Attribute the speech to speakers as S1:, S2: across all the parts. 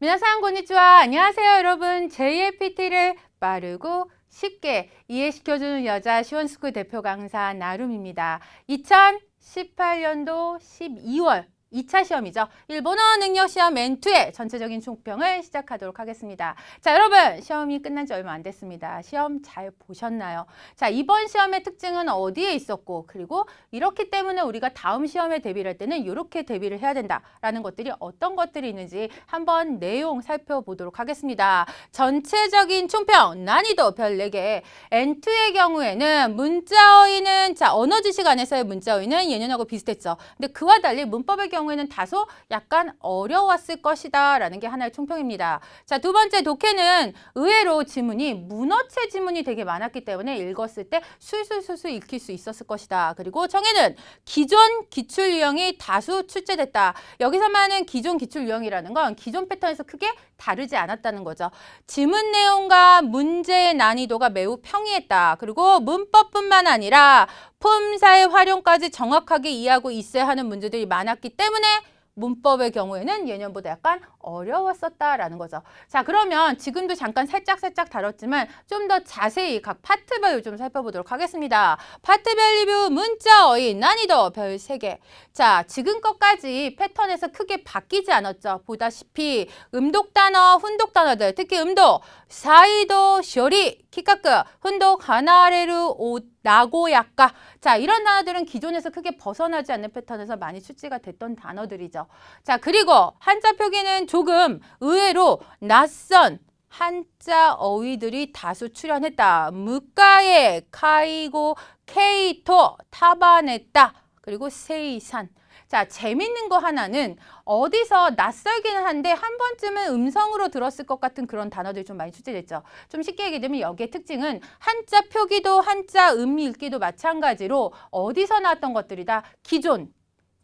S1: 미나상 고니치와 안녕하세요 여러분. JLPT를 빠르고 쉽게 이해시켜주는 여자 시원스쿨 대표 강사 나룸입니다. 2018년도 12월 2차 시험이죠. 일본어 능력시험 N2의 전체적인 총평을 시작하도록 하겠습니다. 자, 여러분 시험이 끝난 지 얼마 안 됐습니다. 시험 잘 보셨나요? 자, 이번 시험의 특징은 어디에 있었고, 그리고 이렇기 때문에 우리가 다음 시험에 대비를 할 때는 이렇게 대비를 해야 된다라는 것들이 어떤 것들이 있는지 한번 내용 살펴보도록 하겠습니다. 전체적인 총평 난이도 별 4개. N2의 경우에는 문자어휘는 자, 언어 지식 안에서의 문자어휘는 예년하고 비슷했죠. 근데 그와 달리 문법의 경우에는 다소 약간 어려웠을 것이다 라는 게 하나의 총평입니다. 자, 두 번째 독해는 의외로 지문이 문어체 지문이 되게 많았기 때문에 읽었을 때 술술술술 읽힐 수 있었을 것이다. 그리고 정해는 기존 기출 유형이 다수 출제됐다. 여기서 말하는 기존 기출 유형이라는 건 기존 패턴에서 크게 다르지 않았다는 거죠. 지문 내용과 문제의 난이도가 매우 평이했다. 그리고 문법뿐만 아니라 품사의 활용까지 정확하게 이해하고 있어야 하는 문제들이 많았기 때문에 문법의 경우에는 예년보다 약간 어려웠었다라는 거죠. 자, 그러면 지금도 잠깐 살짝 다뤘지만 좀 더 자세히 각 파트별로 좀 살펴보도록 하겠습니다. 파트별 리뷰 문자어휘 난이도 별 3개. 자, 지금껏까지 패턴에서 크게 바뀌지 않았죠. 보다시피 음독 단어, 훈독 단어들, 특히 음독, 사이도, 쇼리, 키카크, 훈독, 하나레루, 오, 나고야까. 자, 이런 단어들은 기존에서 크게 벗어나지 않는 패턴에서 많이 출제가 됐던 단어들이죠. 자, 그리고 한자 표기는 조금 의외로 낯선 한자 어휘들이 다수 출연했다. 무가에, 카이고, 케이토, 타바네타, 그리고 세이산. 자, 재밌는 거 하나는 어디서 낯설기는 한데 한 번쯤은 음성으로 들었을 것 같은 그런 단어들이 좀 많이 출제됐죠. 좀 쉽게 얘기하면 여기의 특징은 한자 표기도 한자 읽기도 마찬가지로 어디서 나왔던 것들이다. 기존.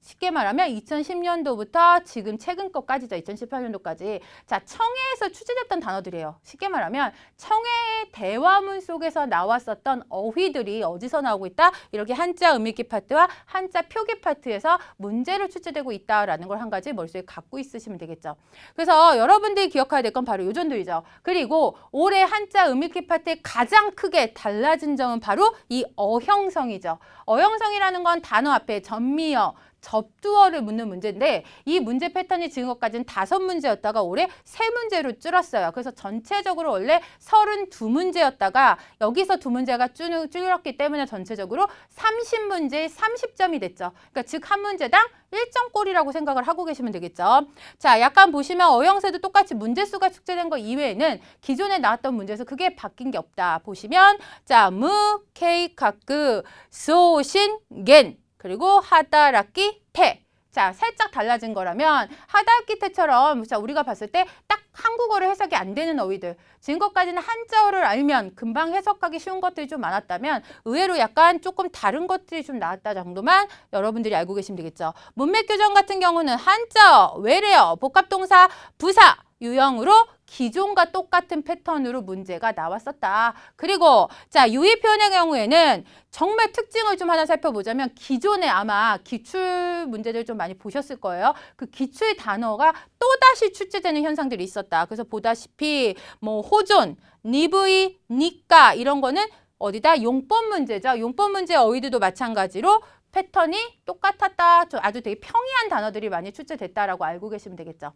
S1: 쉽게 말하면 2010년도부터 지금 최근 것까지죠. 2018년도까지. 자, 청해에서 출제됐던 단어들이에요. 쉽게 말하면 청해의 대화문 속에서 나왔었던 어휘들이 어디서 나오고 있다? 이렇게 한자 읽기 파트와 한자 표기 파트에서 문제로 출제되고 있다라는 걸 한 가지 머릿속에 갖고 있으시면 되겠죠. 그래서 여러분들이 기억해야 될 건 바로 요 정도이죠. 그리고 올해 한자 읽기 파트에 가장 크게 달라진 점은 바로 이 어형성이죠. 어형성이라는 건 단어 앞에 전미어, 접두어를 묻는 문제인데 이 문제 패턴이 지금까지는 5문제였다가 올해 3문제로 줄었어요. 그래서 전체적으로 원래 32문제였다가 여기서 2문제가 줄었기 때문에 전체적으로 30문제에 30점이 됐죠. 그러니까 즉 한 문제당 1점꼴이라고 생각을 하고 계시면 되겠죠. 자, 약간 보시면 어형세도 똑같이 문제수가 축제된 거 이외에는 기존에 나왔던 문제에서 크게 바뀐 게 없다. 보시면 자, 무, 케이, 카크, 소신, 겐 그리고 하다라키 테. 자, 살짝 달라진 거라면 하다라키 테처럼 자, 우리가 봤을 때 딱 한국어로 해석이 안 되는 어휘들. 지금까지는 한자어를 알면 금방 해석하기 쉬운 것들이 좀 많았다면 의외로 약간 조금 다른 것들이 좀 나왔다 정도만 여러분들이 알고 계시면 되겠죠. 문맥 교정 같은 경우는 한자어, 외래어, 복합동사, 부사 유형으로 기존과 똑같은 패턴으로 문제가 나왔었다. 그리고 자, 유의 표현의 경우에는 정말 특징을 좀 하나 살펴보자면 기존에 아마 기출 문제들 좀 많이 보셨을 거예요. 그 기출 단어가 또다시 출제되는 현상들이 있었다. 그래서 보다시피 뭐 호존, 니브이, 니까 이런 거는 어디다? 용법 문제죠. 용법 문제 어휘들도 마찬가지로 패턴이 똑같았다. 아주 되게 평이한 단어들이 많이 출제됐다라고 알고 계시면 되겠죠.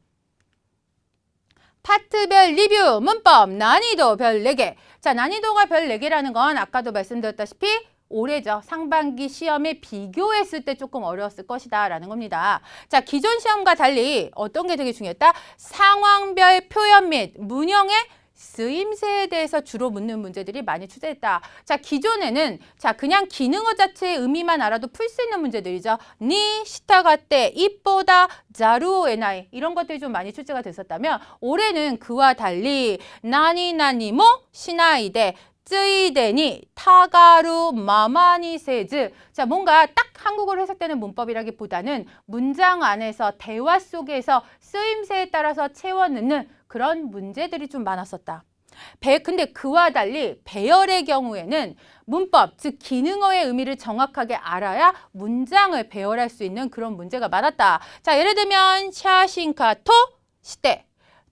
S1: 파트별 리뷰, 문법, 난이도 별 4개. 자, 난이도가 별 4개라는 건 아까도 말씀드렸다시피 올해죠. 상반기 시험에 비교했을 때 조금 어려웠을 것이다 라는 겁니다. 자, 기존 시험과 달리 어떤 게 되게 중요했다? 상황별 표현 및 문형의 쓰임새에 대해서 주로 묻는 문제들이 많이 출제됐다. 자, 기존에는 자, 그냥 기능어 자체의 의미만 알아도 풀 수 있는 문제들이죠. 니, 시타가떼, 입보다, 자루, 에나이 이런 것들이 좀 많이 출제가 됐었다면 올해는 그와 달리 나니나니모, 시나이데, 쯔이데니, 타가루, 마마니 세즈. 자, 뭔가 딱 한국어로 해석되는 문법이라기보다는 문장 안에서 대화 속에서 쓰임새에 따라서 채워 넣는 그런 문제들이 좀 많았었다. 근데 그와 달리 배열의 경우에는 문법, 즉 기능어의 의미를 정확하게 알아야 문장을 배열할 수 있는 그런 문제가 많았다. 자, 예를 들면 샤신카토 시대.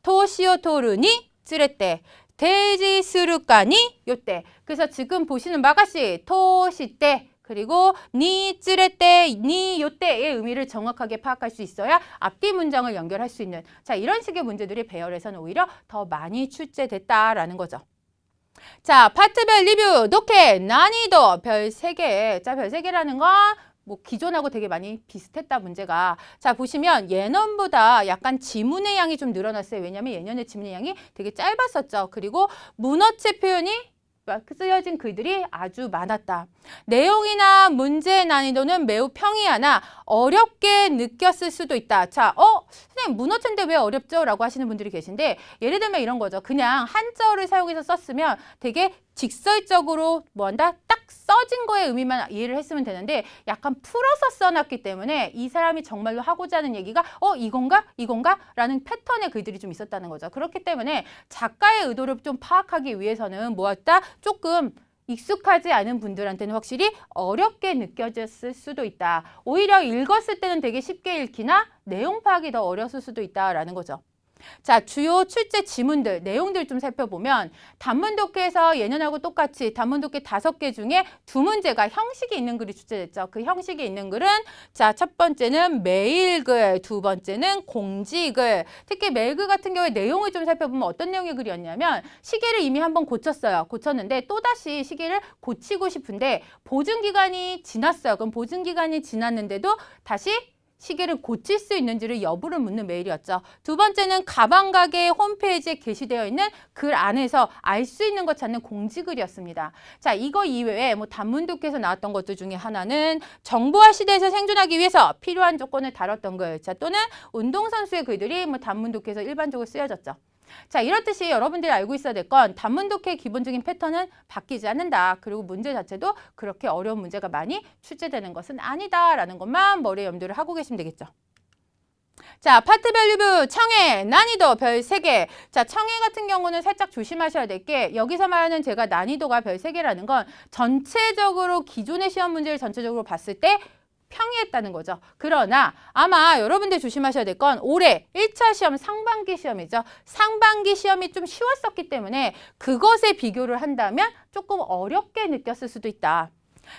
S1: 토시오 토르니 쯔레떼 데이지 스루까니 요때. 그래서 지금 보시는 마가씨 토시 때 그리고 니 쯔레떼 니 요때의 의미를 정확하게 파악할 수 있어야 앞뒤 문장을 연결할 수 있는 자 이런 식의 문제들이 배열에서는 오히려 더 많이 출제됐다라는 거죠. 자 파트별 리뷰 독해 난이도 별 3개. 자 별 3개라는 건 뭐 기존하고 되게 많이 비슷했다 문제가. 자 보시면 예년보다 약간 지문의 양이 좀 늘어났어요. 왜냐하면 예년의 지문의 양이 되게 짧았었죠. 그리고 문어체 표현이 쓰여진 글들이 아주 많았다. 내용이나 문제의 난이도는 매우 평이하나 어렵게 느꼈을 수도 있다. 자, 선생님 문어체인데 왜 어렵죠? 라고 하시는 분들이 계신데 예를 들면 이런 거죠. 그냥 한자어를 사용해서 썼으면 되게 직설적으로 뭐한다? 딱 써진 거의 의미만 이해를 했으면 되는데 약간 풀어서 써놨기 때문에 이 사람이 정말로 하고자 하는 얘기가 이건가? 이건가? 라는 패턴의 글들이 좀 있었다는 거죠. 그렇기 때문에 작가의 의도를 좀 파악하기 위해서는 뭐였다? 조금 익숙하지 않은 분들한테는 확실히 어렵게 느껴졌을 수도 있다. 오히려 읽었을 때는 되게 쉽게 읽히나 내용 파악이 더 어려웠을 수도 있다라는 거죠. 자, 주요 출제 지문들, 내용들 좀 살펴보면 단문 독해에서 예년하고 똑같이 단문 독해 5개 중에 2문제가 형식이 있는 글이 출제됐죠. 그 형식이 있는 글은 자, 첫 번째는 메일글, 두 번째는 공지글. 특히 메일글 같은 경우에 내용을 좀 살펴보면 어떤 내용의 글이었냐면 시계를 이미 한번 고쳤어요. 고쳤는데 또다시 시계를 고치고 싶은데 보증기간이 지났어요. 그럼 보증기간이 지났는데도 다시 시계를 고칠 수 있는지를 여부를 묻는 메일이었죠. 두 번째는 가방 가게 홈페이지에 게시되어 있는 글 안에서 알 수 있는 것 찾는 공지글이었습니다. 자, 이거 이외에 뭐 단문 독해에서 나왔던 것들 중에 하나는 정보화 시대에서 생존하기 위해서 필요한 조건을 다뤘던 글. 자, 또는 운동선수의 글들이 뭐 단문 독해에서 일반적으로 쓰여졌죠. 자, 이렇듯이 여러분들이 알고 있어야 될 건 단문 독해의 기본적인 패턴은 바뀌지 않는다. 그리고 문제 자체도 그렇게 어려운 문제가 많이 출제되는 것은 아니다라는 것만 머리에 염두를 하고 계시면 되겠죠. 자, 파트별 리뷰 청해 난이도 별 3개. 자, 청해 같은 경우는 살짝 조심하셔야 될 게 여기서 말하는 제가 난이도가 별 3개라는 건 전체적으로 기존의 시험 문제를 전체적으로 봤을 때 평이했다는 거죠. 그러나 아마 여러분들 조심하셔야 될 건 올해 1차 시험 상반기 시험이죠. 상반기 시험이 좀 쉬웠었기 때문에 그것에 비교를 한다면 조금 어렵게 느꼈을 수도 있다.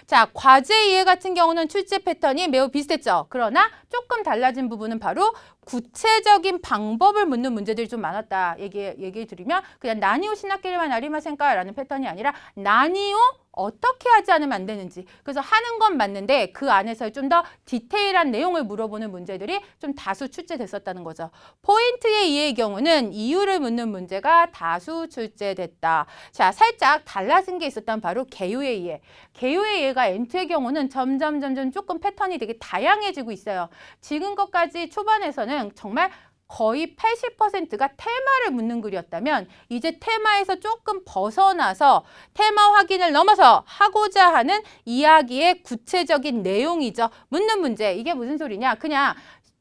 S1: 자, 과제 이해 같은 경우는 출제 패턴이 매우 비슷했죠. 그러나 조금 달라진 부분은 바로 구체적인 방법을 묻는 문제들이 좀 많았다. 얘기 드리면 그냥 나니오 신학기를만 아리마센까라는 패턴이 아니라 나니오 어떻게 하지 않으면 안 되는지. 그래서 하는 건 맞는데 그 안에서 좀 더 디테일한 내용을 물어보는 문제들이 좀 다수 출제됐었다는 거죠. 포인트의 이해의 경우는 이유를 묻는 문제가 다수 출제됐다. 자, 살짝 달라진 게 있었던 바로 개요의 이해. 개요의 이해가 N2의 경우는 점점 조금 패턴이 되게 다양해지고 있어요. 지금 것까지 초반에서는 정말 거의 80%가 테마를 묻는 글이었다면 이제 테마에서 조금 벗어나서 테마 확인을 넘어서 하고자 하는 이야기의 구체적인 내용이죠. 묻는 문제. 이게 무슨 소리냐? 그냥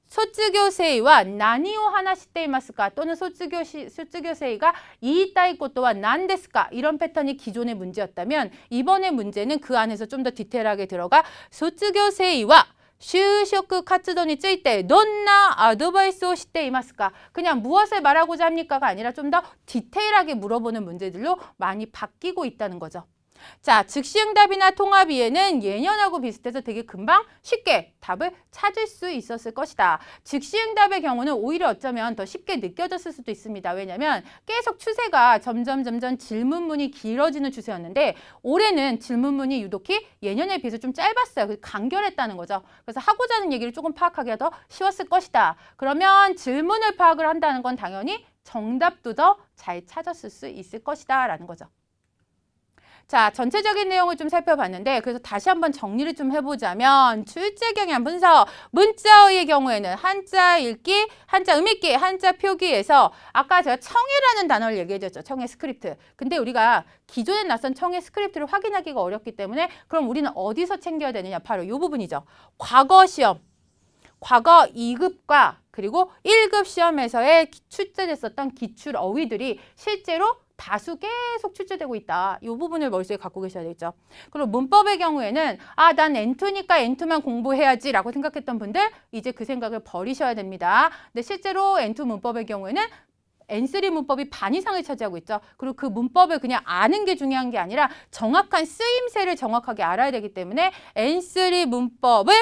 S1: 소츠교세이와 나니오 하나 시테이마스까 또는 소츠교세이가 이따이 것도와 난데스까 이런 패턴이 기존의 문제였다면 이번의 문제는 그 안에서 좀 더 디테일하게 들어가 소츠교세이와 슈쇼크 카츠도니 쯔이때 논나 아드바이스 오 시테 이마스까 그냥 무엇을 말하고자 합니까가 아니라 좀 더 디테일하게 물어보는 문제들로 많이 바뀌고 있다는 거죠. 자, 즉시응답이나 통합 이해는 예년하고 비슷해서 되게 금방 쉽게 답을 찾을 수 있었을 것이다. 즉시응답의 경우는 오히려 어쩌면 더 쉽게 느껴졌을 수도 있습니다. 왜냐하면 계속 추세가 점점 질문문이 길어지는 추세였는데 올해는 질문문이 유독히 예년에 비해서 좀 짧았어요. 간결했다는 거죠. 그래서 하고자 하는 얘기를 조금 파악하기가 더 쉬웠을 것이다. 그러면 질문을 파악을 한다는 건 당연히 정답도 더 잘 찾았을 수 있을 것이다 라는 거죠. 자, 전체적인 내용을 좀 살펴봤는데 그래서 다시 한번 정리를 좀 해보자면 출제 경향 분석, 문자어의 경우에는 한자 읽기, 한자 음읽기, 한자 표기에서 아까 제가 청해라는 단어를 얘기해줬죠. 청해 스크립트. 근데 우리가 기존에 낯선 청해 스크립트를 확인하기가 어렵기 때문에 그럼 우리는 어디서 챙겨야 되느냐? 바로 이 부분이죠. 과거 시험, 과거 2급과 그리고 1급 시험에서의 출제됐었던 기출 어휘들이 실제로 다수 계속 출제되고 있다. 이 부분을 머릿속에 갖고 계셔야 되겠죠. 그리고 문법의 경우에는 난 N2니까 N2만 공부해야지 라고 생각했던 분들 이제 그 생각을 버리셔야 됩니다. 근데 실제로 N2 문법의 경우에는 N3 문법이 반 이상을 차지하고 있죠. 그리고 그 문법을 그냥 아는 게 중요한 게 아니라 정확한 쓰임새를 정확하게 알아야 되기 때문에 N3 문법을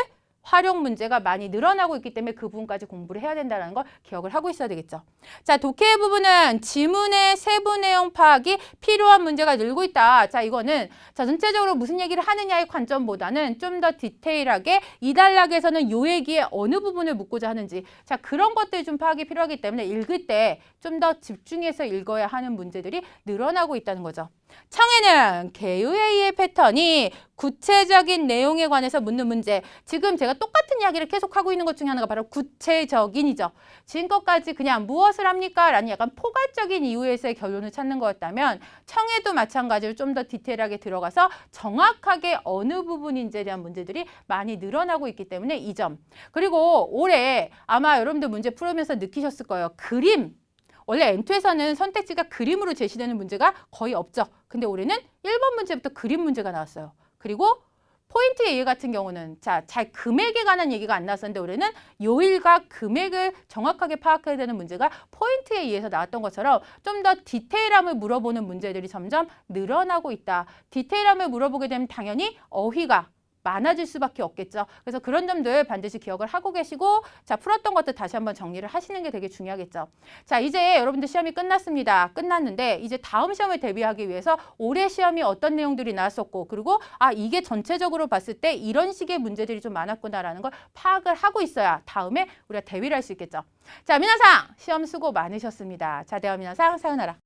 S1: 활용 문제가 많이 늘어나고 있기 때문에 그 부분까지 공부를 해야 된다는 걸 기억을 하고 있어야 되겠죠. 자, 독해 부분은 지문의 세부 내용 파악이 필요한 문제가 늘고 있다. 자, 이거는 전체적으로 무슨 얘기를 하느냐의 관점보다는 좀 더 디테일하게 이 단락에서는 요 얘기의 어느 부분을 묻고자 하는지, 자, 그런 것들이 좀 파악이 필요하기 때문에 읽을 때 좀 더 집중해서 읽어야 하는 문제들이 늘어나고 있다는 거죠. 청해는 개의의 패턴이 구체적인 내용에 관해서 묻는 문제. 지금 제가 똑같은 이야기를 계속하고 있는 것 중에 하나가 바로 구체적인이죠. 지금까지 그냥 무엇을 합니까? 라는 약간 포괄적인 이유에서의 결론을 찾는 거였다면 청해도 마찬가지로 좀 더 디테일하게 들어가서 정확하게 어느 부분인지에 대한 문제들이 많이 늘어나고 있기 때문에 이 점. 그리고 올해 아마 여러분들 문제 풀으면서 느끼셨을 거예요. 그림. 원래 N2에서는 선택지가 그림으로 제시되는 문제가 거의 없죠. 근데 올해는 1번 문제부터 그림 문제가 나왔어요. 그리고 포인트 예의 같은 경우는 잘 금액에 관한 얘기가 안 나왔었는데 올해는 요일과 금액을 정확하게 파악해야 되는 문제가 포인트에 의해서 나왔던 것처럼 좀 더 디테일함을 물어보는 문제들이 점점 늘어나고 있다. 디테일함을 물어보게 되면 당연히 어휘가 많아질 수밖에 없겠죠. 그래서 그런 점들 반드시 기억을 하고 계시고, 자, 풀었던 것들 다시 한번 정리를 하시는 게 되게 중요하겠죠. 자, 이제 여러분들 시험이 끝났습니다. 끝났는데 이제 다음 시험을 대비하기 위해서 올해 시험이 어떤 내용들이 나왔었고, 그리고 이게 전체적으로 봤을 때 이런 식의 문제들이 좀 많았구나라는 걸 파악을 하고 있어야 다음에 우리가 대비를 할 수 있겠죠. 자, 미나상 시험 수고 많으셨습니다. 자, 대화 미나상 사요나라.